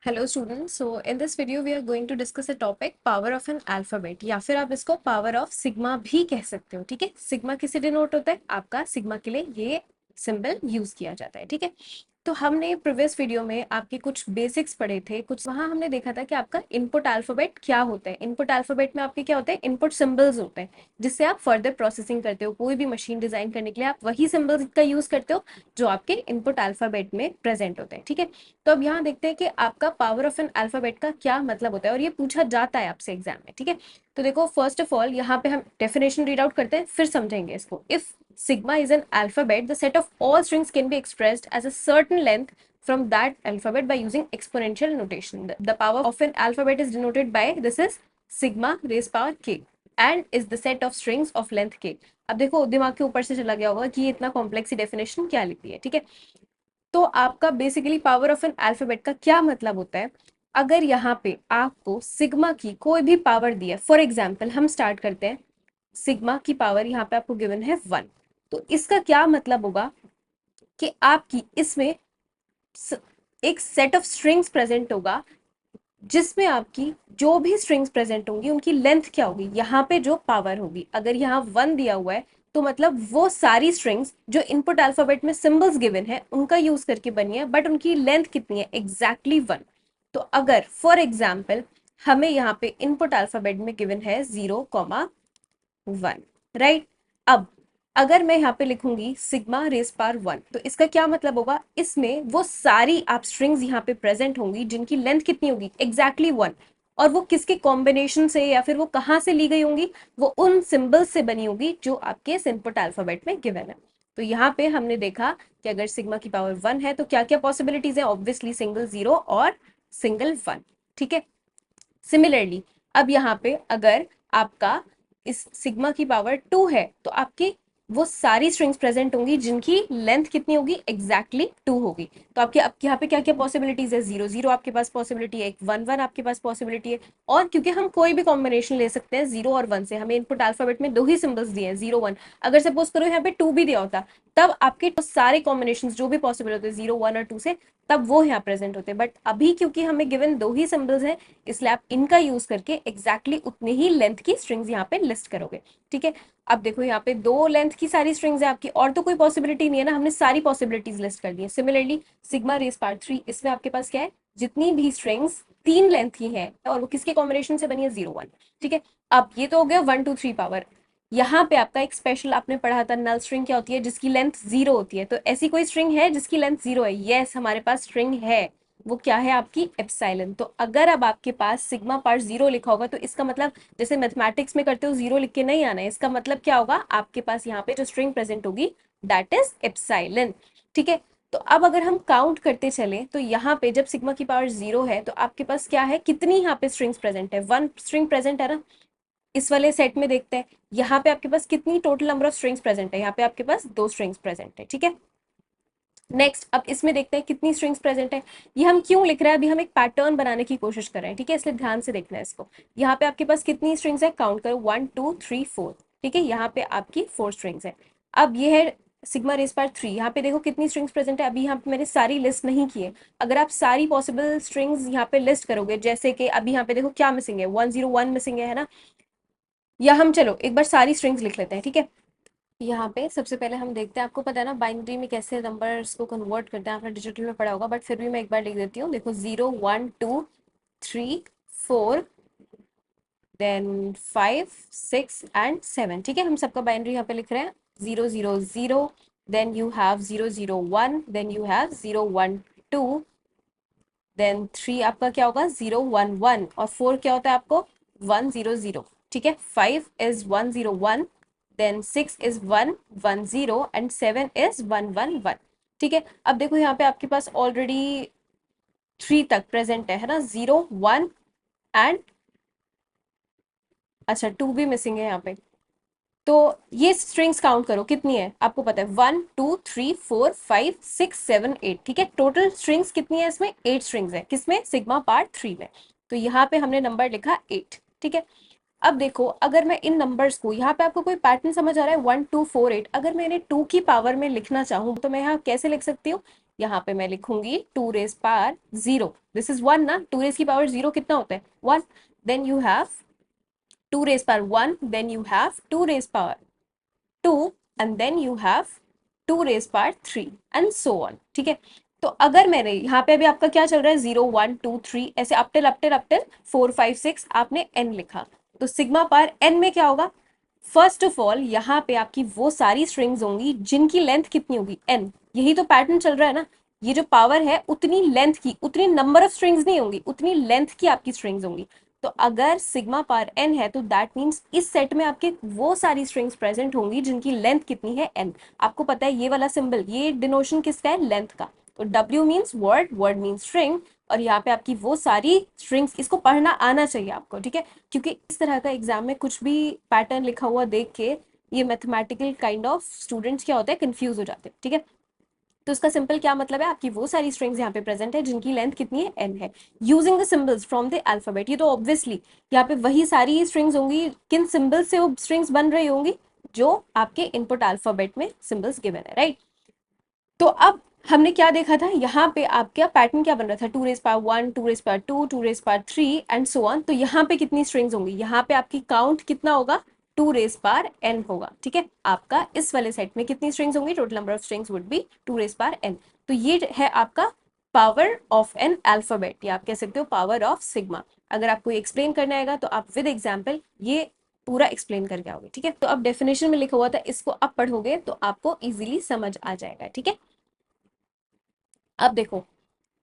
Hello students, so in this video we are going to discuss a topic power of an alphabet, या फिर आप इसको power of sigma भी कह सकते हो। ठीक है, सिग्मा किसे डिनोट होता है? आपका सिग्मा के लिए ये सिंबल यूज किया जाता है। ठीक है, तो हमने प्रीवियस वीडियो में आपके कुछ बेसिक्स पढ़े थे, कुछ वहां हमने देखा था कि आपका इनपुट अल्फाबेट क्या होता है। इनपुट अल्फाबेट में आपके क्या होते हैं? इनपुट सिंबल्स होते हैं, जिससे आप फर्दर प्रोसेसिंग करते हो। कोई भी मशीन डिजाइन करने के लिए आप वही सिंबल्स का यूज करते हो जो आपके इनपुट अल्फाबेट में प्रेजेंट होते हैं। ठीक है, तो अब यहाँ देखते हैं कि आपका पावर ऑफ एन अल्फाबेट का क्या मतलब होता है, और ये पूछा जाता है आपसे एग्जाम में। ठीक है, तो देखो फर्स्ट ऑफ ऑल यहाँ पे हम डेफिनेशन रीड आउट करते हैं, फिर समझेंगे इसको। If sigma is an alphabet, the set of all strings can be expressed as a certain length from that alphabet by using exponential notation. The power of an alphabet is denoted by, this is sigma raised power k and is the set of strings of length k. अब देखो दिमाग के ऊपर से चला गया होगा कि इतना कॉम्प्लेक्स डेफिनेशन क्या लिखी है। ठीक है, तो आपका basically power of an alphabet का क्या मतलब होता है? अगर यहाँ पे आपको सिग्मा की कोई भी पावर दी है, फॉर एग्जाम्पल हम स्टार्ट करते हैं, सिग्मा की पावर यहाँ पे आपको गिवन है 1, तो इसका क्या मतलब होगा कि आपकी इसमें एक सेट ऑफ स्ट्रिंग्स प्रेजेंट होगा, जिसमें आपकी जो भी स्ट्रिंग्स प्रेजेंट होंगी उनकी लेंथ क्या होगी, यहाँ पे जो पावर होगी। अगर यहाँ 1 दिया हुआ है तो मतलब वो सारी स्ट्रिंग्स जो इनपुट अल्फाबेट में सिंबल्स गिवन है उनका यूज करके बनी है, बट उनकी लेंथ कितनी है? एग्जैक्टली 1। तो अगर फॉर एग्जाम्पल हमें यहाँ पे इनपुट अल्फाबेट में गिवन है 0,1, राइट। अब अगर मैं यहाँ पे लिखूंगी सिग्मा रेस पावर 1, तो इसका क्या मतलब होगा? इसमें वो सारी आप स्ट्रिंग्स यहाँ पे प्रेजेंट होंगी जिनकी लेंथ कितनी होगी? एग्जैक्टली 1। और वो किसके कॉम्बिनेशन से या फिर वो कहाँ से ली गई होंगी? वो उन सिंबल्स से बनी होगी जो आपके इनपुट अल्फाबेट में गिवन है। तो यहाँ पे हमने देखा कि अगर सिग्मा की पावर 1 है तो क्या क्या पॉसिबिलिटीज है? ऑब्वियसली सिंगल 0 और सिंगल 1। ठीक है, सिमिलरली अब यहाँ पे अगर आपका इस सिग्मा की पावर 2 है तो आपकी वो सारी स्ट्रिंग्स प्रेजेंट होंगी जिनकी लेंथ कितनी होगी? एग्जैक्टली 2 होगी। तो आपके यहाँ पे क्या क्या पॉसिबिलिटीज है? 0 0 आपके पास पॉसिबिलिटी है, 1 1 आपके पास पॉसिबिलिटी है। और क्योंकि हम कोई भी कॉम्बिनेशन ले सकते हैं 0 और 1 से, हमें इनपुट अल्फाबेट में दो ही सिंबल्स दिए हैं, 0 1। अगर सपोज करो यहाँ पे 2 भी दिया होता, तब आपके तो सारे कॉम्बिनेशन जो भी पॉसिबल होते हैं 0 1 और 2 से, तब वो यहाँ प्रेजेंट होते हैं। बट अभी क्योंकि हमें गिवन दो ही सिंबल्स हैं, इसलिए आप इनका यूज करके एग्जैक्टली उतनी ही लेंथ की स्ट्रिंग्स यहाँ पे लिस्ट करोगे। ठीक है, अब देखो यहाँ पे दो लेंथ की सारी स्ट्रिंग्स है आपकी, और तो कोई पॉसिबिलिटी नहीं है ना, हमने सारी पॉसिबिलिटीज लिस्ट कर दी है। सिमिलरली सिग्मा रेस पावर 3, इसमें आपके पास क्या है? जितनी भी स्ट्रिंग्स 3 लेंथ की है और वो किसके कॉम्बिनेशन से बनी है? 0 1। ठीक है, अब ये तो हो गया 1 2 3 पावर। यहाँ पे आपका एक स्पेशल आपने पढ़ा था, नल स्ट्रिंग क्या होती है? जिसकी लेंथ 0 होती है। तो ऐसी कोई स्ट्रिंग है जिसकी लेंथ 0 है? यस, हमारे पास स्ट्रिंग है। वो क्या है? आपकी एप्सिलॉन। तो अगर अब आपके पास सिग्मा पार 0 लिखा होगा तो इसका मतलब, जैसे मैथमेटिक्स में करते हो 0 लिख के नहीं आना है, इसका मतलब क्या होगा? आपके पास यहाँ पे जो स्ट्रिंग प्रेजेंट होगी दैट इज एप्सिलॉन। ठीक है, तो अब अगर हम काउंट करते चले तो यहाँ पे जब सिग्मा की पावर 0 है तो आपके पास क्या है? कितनी यहाँ पे स्ट्रिंग्स प्रेजेंट है? 1 स्ट्रिंग प्रेजेंट है ना। इस वाले सेट में देखते हैं यहाँ पे आपके पास कितनी total number of strings present है। यहाँ पे आपके पास 2 स्ट्रिंग्स प्रेजेंट है। ठीक है, नेक्स्ट अब इसमें देखते हैं कितनी स्ट्रिंग्स प्रेजेंट है। ये हम क्यों लिख रहे हैं? अभी हम एक पैटर्न बनाने की कोशिश कर रहे हैं। ठीक है, इसलिए ध्यान से देखना है इसको। यहाँ पे आपके पास कितनी स्ट्रिंग्स है? काउंट करो, 1 2 3 4। ठीक है, यहाँ पे आपकी 4 स्ट्रिंग्स है। अब ये है सिग्मा रेस पावर 3, यहाँ पे देखो कितनी स्ट्रिंग्स प्रेजेंट है। अभी यहाँ पे मैंने सारी लिस्ट नहीं की है। अगर आप सारी पॉसिबल स्ट्रिंग्स यहाँ पे लिस्ट करोगे, जैसे कि अभी यहाँ पे देखो क्या मिसिंग है? 1 0 1 मिसिंग है ना। या हम चलो एक बार सारी स्ट्रिंग्स लिख लेते हैं। ठीक है, यहाँ पे सबसे पहले हम देखते हैं, आपको पता है ना बाइनरी में कैसे नंबर्स को कन्वर्ट करते हैं, आपने डिजिटल में पढ़ा होगा, बट फिर भी मैं एक बार लिख देती हूँ। देखो 0 1 2 3 4 देन 5 6 एंड 7। ठीक है, हम सबका बाइनरी यहाँ पे लिख रहे हैं। 0 0 0, then you have 0 0 1, then you have 0 1 2, then 3 आपका क्या होगा? 0 1 1, और 4 क्या होता है आपको? 1 0 0। ठीक है, 5 is 1 0 1, then 6 is 1 1 0 and 7 is 1 1 1। ठीक है, अब देखो यहाँ पे आपके पास ऑलरेडी 3 तक प्रेजेंट है ना, 0 1 एंड, अच्छा 2 भी मिसिंग है यहाँ पे। तो ये स्ट्रिंग्स काउंट करो कितनी है, आपको पता है 1 2 3 4 5 6 7 8। ठीक है, टोटल स्ट्रिंग्स कितनी है? इसमें 8 स्ट्रिंग्स है। किसमें? सिग्मा पार्ट 3 में। तो यहाँ पे हमने नंबर लिखा 8। ठीक है, अब देखो अगर मैं इन नंबर्स को, यहाँ पे आपको कोई पैटर्न समझ आ रहा है? 1 2 4 8, अगर मैं इन्हें 2 की पावर में लिखना चाहूँ तो मैं यहाँ कैसे लिख सकती हूँ? यहाँ पे मैं लिखूंगी 2 रेज पावर 0, दिस इज 1 ना, 2 रेज की पावर 0 कितना होता है 1, then you have 2 raised power 1, then you have 2 raised power 2, and then you have 2 raised power 3 and so on, ठीक है। तो अगर मैंने यहाँ पे अभी आपका क्या चल रहा है 0 1 2 3 ऐसे अप टिल 4 5 6 आपने n लिखा, तो सिग्मा पावर n में क्या होगा, फर्स्ट ऑफ ऑल यहाँ पे आपकी वो सारी स्ट्रिंग्स होंगी जिनकी लेंथ कितनी होगी n, यही तो पैटर्न चल रहा है ना, ये जो पावर है उतनी लेंथ की, उतनी नंबर ऑफ स्ट्रिंग्स नहीं होंगी, उतनी लेंथ की आपकी स्ट्रिंग्स होंगी। तो अगर सिग्मा पावर n है तो दैट मीन्स इस सेट में आपके वो सारी स्ट्रिंग्स प्रेजेंट होंगी जिनकी लेंथ कितनी है n। आपको पता है ये वाला सिंबल, ये डिनोशन किसका है, लेंथ का। तो w means word, word means string, और यहाँ पे आपकी वो सारी स्ट्रिंग्स, इसको पढ़ना आना चाहिए आपको, ठीक है, क्योंकि इस तरह का एग्जाम में कुछ भी पैटर्न लिखा हुआ देख के ये मैथमेटिकल काइंड ऑफ स्टूडेंट्स क्या होता है, कंफ्यूज हो जाते हैं, ठीक है। तो इसका सिंपल क्या मतलब है, आपकी वो सारी स्ट्रिंग्स यहाँ पे प्रेजेंट है जिनकी लेंथ कितनी है n है, using the symbols from the alphabet. ये तो ऑब्वियसली यहाँ पे वही सारी स्ट्रिंग्स होंगी, किन सिंबल्स से वो स्ट्रिंग्स बन रही होंगी, जो आपके इनपुट अल्फाबेट में सिंबल्स गिवन है, राइट। तो अब हमने क्या देखा था, यहाँ पे आपका पैटर्न क्या बन रहा था, 2 raise power 1, 2 raise power 2, 2 raise power 3 and so on. तो यहाँ पे कितनी स्ट्रिंग्स होंगी, यहाँ पे आपकी काउंट कितना होगा, 2 रेज पावर n होगा, ठीक है। आपका इस वाले सेट में कितनी स्ट्रिंग्स होंगी, total number of strings would be 2 raise power n। तो ये है आपका पावर ऑफ एन अल्फाबेट, या आप कह सकते हो पावर ऑफ सिग्मा। अगर आपको एक्सप्लेन करना आएगा तो आप विद एग्जाम्पल ये पूरा एक्सप्लेन करके आओगे, ठीक है। तो अब डेफिनेशन में लिखा हुआ था, इसको अब पढ़ोगे तो आपको इजीली समझ आ जाएगा, ठीक है। अब देखो,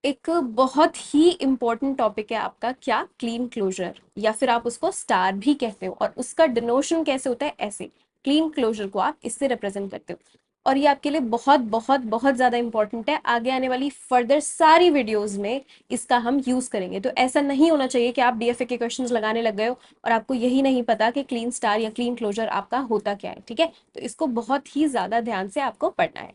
एक बहुत ही इंपॉर्टेंट टॉपिक है आपका क्या, क्लीन क्लोजर, या फिर आप उसको स्टार भी कहते हो, और उसका डिनोशन कैसे होता है, ऐसे क्लीन क्लोजर को आप इससे रिप्रेजेंट करते हो। और ये आपके लिए बहुत बहुत बहुत ज्यादा इंपॉर्टेंट है, आगे आने वाली फर्दर सारी वीडियोस में इसका हम यूज करेंगे। तो ऐसा नहीं होना चाहिए कि आप डीएफए के क्वेश्चंस लगाने लग गए हो और आपको यही नहीं पता कि क्लीन स्टार या क्लीन क्लोजर आपका होता क्या है, ठीक है। तो इसको बहुत ही ज्यादा ध्यान से आपको पढ़ना है।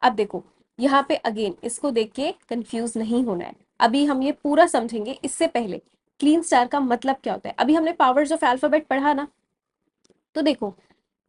अब देखो, यहाँ पे अगेन इसको देख के कंफ्यूज नहीं होना है, अभी हम ये पूरा समझेंगे। इससे पहले क्लीन स्टार का मतलब क्या होता है, अभी हमने पावर्स ऑफ अल्फाबेट पढ़ा ना, तो देखो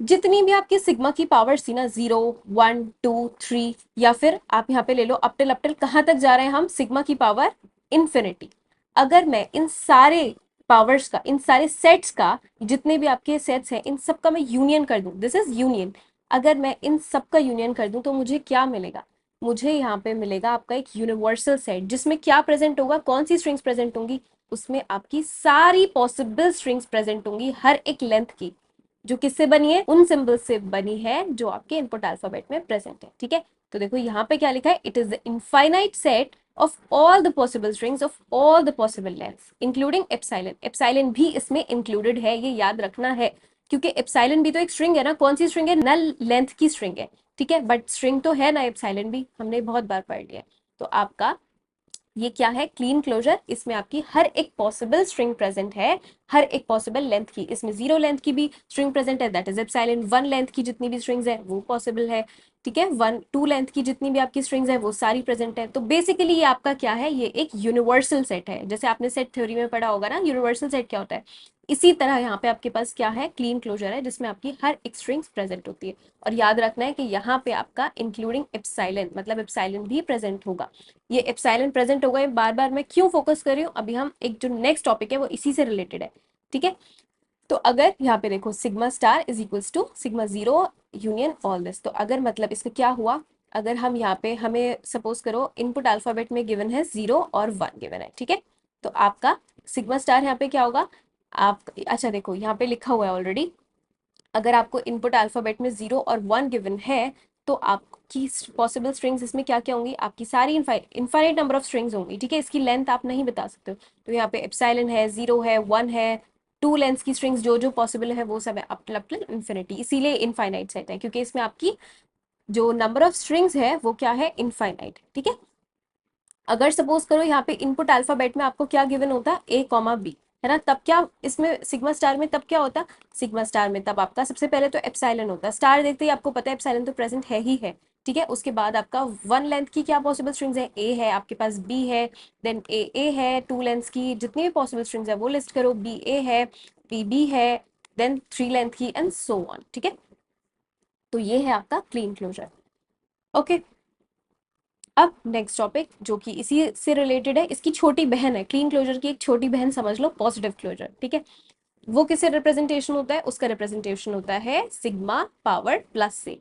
जितनी भी आपकी सिग्मा की पावर्स थी ना, 0 1 2 3, या फिर आप यहाँ पे ले लो अप टिल कहाँ तक जा रहे हैं हम, सिग्मा की पावर इन्फिनिटी। अगर मैं इन सारे पावर्स का, इन सारे सेट्स का, जितने भी आपके सेट्स हैं इन सब का मैं यूनियन कर दूं, दिस इज यूनियन। अगर मैं इन सब का यूनियन कर दूं तो मुझे क्या मिलेगा, मुझे यहाँ पे मिलेगा आपका एक यूनिवर्सल सेट, जिसमें क्या प्रेजेंट होगा, कौन सी स्ट्रिंग्स प्रेजेंट होंगी, उसमें आपकी सारी पॉसिबल स्ट्रिंग्स प्रेजेंट होंगी, हर एक लेंथ की, जो किससे बनी है, उन सिंबल से बनी है जो आपके इनपुट अल्फाबेट में प्रेजेंट है, ठीक है। तो देखो यहाँ पे क्या लिखा है, it is the infinite set of all the possible strings of all the possible lengths including epsilon. Epsilon भी इसमें इंक्लूडेड है, ये याद रखना है, क्योंकि एप्सिलॉन भी तो एक स्ट्रिंग है ना, कौन सी स्ट्रिंग है, नल लेंथ की स्ट्रिंग है, ठीक है, बट स्ट्रिंग तो है ना एप्सिलॉन भी, हमने बहुत बार पढ़ लिया है। तो आपका ये क्या है, क्लीन क्लोजर, इसमें आपकी हर एक पॉसिबल स्ट्रिंग प्रेजेंट है, हर एक पॉसिबल लेंथ की, इसमें 0 लेंथ की भी स्ट्रिंग प्रेजेंट है, दैट इज एप्सिलॉन। 1 लेंथ की जितनी भी स्ट्रिंग्स है वो पॉसिबल है, ठीक है। 1 2 लेंथ की जितनी भी आपकी स्ट्रिंग्स है वो सारी प्रेजेंट है। तो बेसिकली ये आपका क्या है, ये एक यूनिवर्सल सेट है, जैसे आपने सेट थ्योरी में पढ़ा होगा ना, यूनिवर्सल सेट क्या होता है, इसी तरह यहाँ पे आपके पास क्या है, क्लीन क्लोजर है, जिसमें आपकी हर एक स्ट्रिंग्स प्रेजेंट होती है। और याद रखना है कि यहाँ पे आपका इंक्लूडिंग एप्सिलॉन, मतलब एप्सिलॉन भी प्रेजेंट होगा। ये एप्सिलॉन प्रेजेंट होगा, बार बार मैं क्यों फोकस कर रही हूँ, अभी हम एक जो नेक्स्ट टॉपिक है वो इसी से रिलेटेड है, ठीक है। तो अगर यहाँ पे देखो sigma star is equals to sigma 0 union all this, तो अगर मतलब इसका क्या हुआ, अगर हम यहाँ पे, हमें सपोज करो इनपुट अल्फाबेट में गिवन है 0 और 1 गिवन है, ठीक है। तो आपका सिग्मा स्टार यहाँ पे क्या होगा, आप, अच्छा देखो यहाँ पे लिखा हुआ है ऑलरेडी, अगर आपको इनपुट अल्फाबेट में 0 और 1 गिवन है तो आपकी पॉसिबल स्ट्रिंग्स इसमें क्या क्या होंगी, आपकी सारी इनफाइनाइट नंबर ऑफ स्ट्रिंग्स होंगी, ठीक है। इसकी लेंथ आप नहीं बता सकते हो, तो यहाँ पे एप्सिलॉन है, 0 है, 1 है, 2 लेंथ की स्ट्रिंग्स जो जो पॉसिबल है वो सब है अप टिल इन्फिनिटी, इसीलिए इनफाइनाइट सेट है, क्योंकि इसमें आपकी जो नंबर ऑफ स्ट्रिंग्स है वो क्या है, इनफाइनाइट, ठीक है। अगर सपोज करो यहाँ पे इनपुट अल्फाबेट में आपको क्या गिवन होता, ए कॉमा बी, है ना, तब क्या इसमें सिग्मा स्टार में तब क्या होता, सिग्मा स्टार में तब आपका सबसे पहले तो एप्सिलॉन होता, स्टार देखते ही आपको पता है एप्सिलॉन तो प्रेजेंट है ही है, ठीक है। उसके बाद आपका 1 लेंथ की क्या पॉसिबल स्ट्रिंग्स है, ए है आपके पास, बी है, देन ए है, 2 लेंथ की जितनी भी पॉसिबल स्ट्रिंग्स है वो लिस्ट करो, बी ए है, बी है, देन 3 लेंथ की एंड सो ऑन, ठीक है। तो ये है आपका क्लीन क्लोजर, ओके। अब नेक्स्ट टॉपिक जो कि इसी से रिलेटेड है, इसकी छोटी बहन है, क्लीन क्लोजर की एक छोटी बहन समझ लो, पॉजिटिव क्लोजर, ठीक है। वो किससे रिप्रेजेंटेशन होता है, उसका रिप्रेजेंटेशन होता है सिग्मा पावर प्लस से।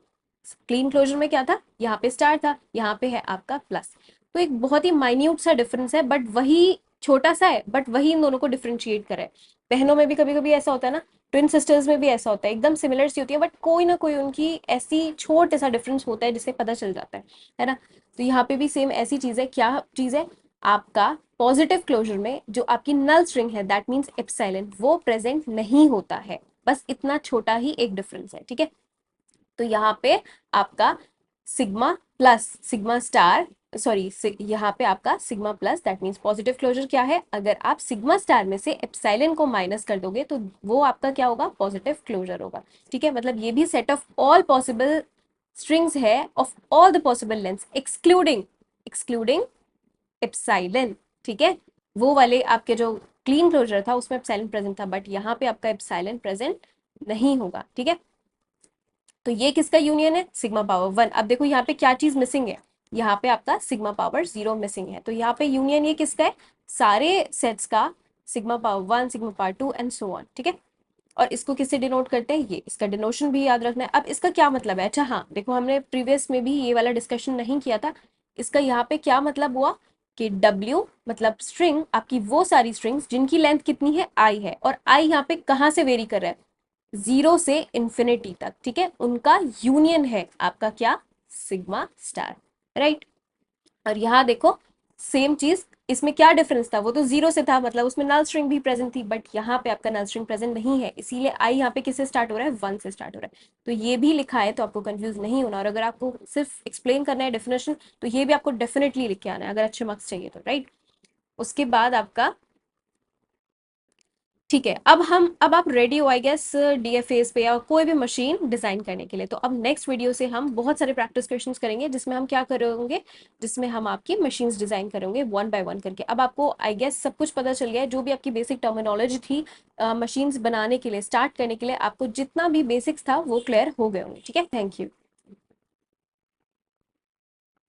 क्लीन क्लोजर में क्या था, यहाँ पे स्टार था, यहाँ पे है आपका प्लस। तो एक बहुत ही माइन्यूट सा डिफरेंस है, बट वही छोटा सा है, बट वही इन दोनों को डिफरेंशिएट करे। बहनों में भी कभी कभी ऐसा होता है ना, ट्विन सिस्टर्स में भी ऐसा होता है, एकदम सिमिलर सी होती है, बट कोई ना कोई उनकी ऐसी छोटे सा डिफरेंस होता है जिससे पता चल जाता है ना। तो यहाँ पे भी सेम ऐसी चीज है, क्या चीज है, आपका पॉजिटिव क्लोजर में जो आपकी नल स्ट्रिंग है, दैट मीन्स एप्सिलॉन, वो प्रेजेंट नहीं होता है। बस इतना छोटा ही एक डिफरेंस है, ठीक है। तो यहाँ पे आपका sigma plus sigma star, sorry, यहाँ पे आपका sigma plus, that means positive closure क्या है, अगर आप सिग्मा स्टार में से एप्सिलॉन को माइनस कर दोगे तो वो आपका क्या होगा, पॉजिटिव क्लोजर होगा, ठीक है। मतलब ये भी set of all possible strings है of all the possible lengths excluding excluding epsilon, ठीक है। वो वाले आपके जो क्लीन क्लोजर था उसमें एप्सिलॉन प्रेजेंट था, बट यहाँ पे आपका एप्सिलॉन प्रेजेंट नहीं होगा, ठीक है। तो ये किसका यूनियन है, सिग्मा पावर 1। अब देखो यहाँ पे क्या चीज मिसिंग है, यहाँ पे आपका सिग्मा पावर 0 मिसिंग है। तो यहाँ पे यूनियन ये किसका है, सारे सेट्स का, sigma power 1, sigma power 2 and so on, ठीक है। और इसको किससे डिनोट करते हैं, ये इसका डिनोशन भी याद रखना है। अब इसका क्या मतलब है, अच्छा हाँ देखो, हमने प्रीवियस में भी ये वाला डिस्कशन नहीं किया था। इसका यहाँ पे क्या मतलब हुआ कि W मतलब स्ट्रिंग, आपकी वो सारी स्ट्रिंग्स जिनकी लेंथ कितनी है, I है, और I यहाँ पे कहाँ से वेरी कर रहा है, 0 से इंफिनिटी तक, ठीक है। उनका यूनियन है आपका क्या, सिग्मा स्टार, राइट। और यहाँ देखो सेम चीज, इसमें क्या डिफरेंस था, वो तो 0 से था, मतलब उसमें नल स्ट्रिंग भी प्रेजेंट थी, बट यहाँ पे आपका नल स्ट्रिंग प्रेजेंट नहीं है, इसीलिए आई यहाँ पे किससे स्टार्ट हो रहा है, 1 से स्टार्ट हो रहा है। तो ये भी लिखा है, तो आपको कंफ्यूज नहीं होना। और अगर आपको सिर्फ एक्सप्लेन करना है डेफिनेशन, तो ये भी आपको डेफिनेटली लिख के आना है अगर अच्छे मार्क्स चाहिए तो, राइट। उसके बाद आपका, ठीक है, अब आप रेडी हो आई गेस डीएफएस पे या कोई भी मशीन डिजाइन करने के लिए। तो अब नेक्स्ट वीडियो से हम बहुत सारे प्रैक्टिस क्वेश्चंस करेंगे, जिसमें हम क्या करेंगे, जिसमें हम आपकी मशीन्स डिजाइन करेंगे वन बाय वन करके। अब आपको आई गेस सब कुछ पता चल गया है, जो भी आपकी बेसिक टर्मिनोलॉजी थी मशीन्स बनाने के लिए, स्टार्ट करने के लिए, आपको जितना भी बेसिक्स था वो क्लियर हो गए होंगे, ठीक है। Thank you.